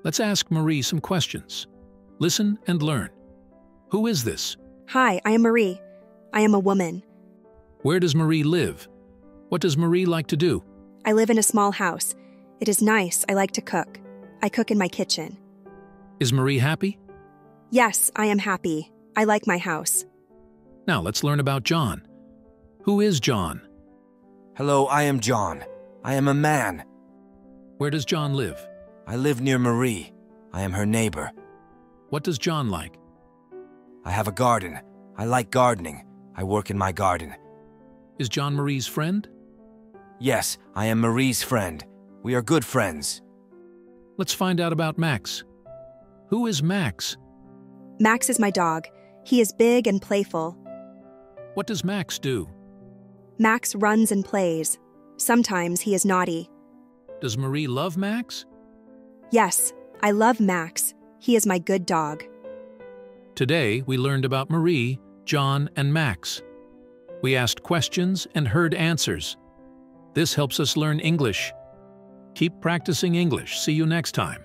Let's ask Marie some questions. Listen and learn. Who is this? Hi, I am Marie. I am a woman. Where does Marie live? What does Marie like to do? I live in a small house. It is nice. I like to cook. I cook in my kitchen. Is Marie happy? Yes, I am happy. I like my house. Now let's learn about John. Who is John? Hello, I am John. I am a man. Where does John live? I live near Marie. I am her neighbor. What does John like? I have a garden. I like gardening. I work in my garden. Is John Marie's friend? Yes, I am Marie's friend. We are good friends. Let's find out about Max. Who is Max? Max is my dog. He is big and playful. What does Max do? Max runs and plays. Sometimes he is naughty. Does Marie love Max? Yes, I love Max. He is my good dog. Today, we learned about Marie, John, and Max. We asked questions and heard answers. This helps us learn English. Keep practicing English. See you next time.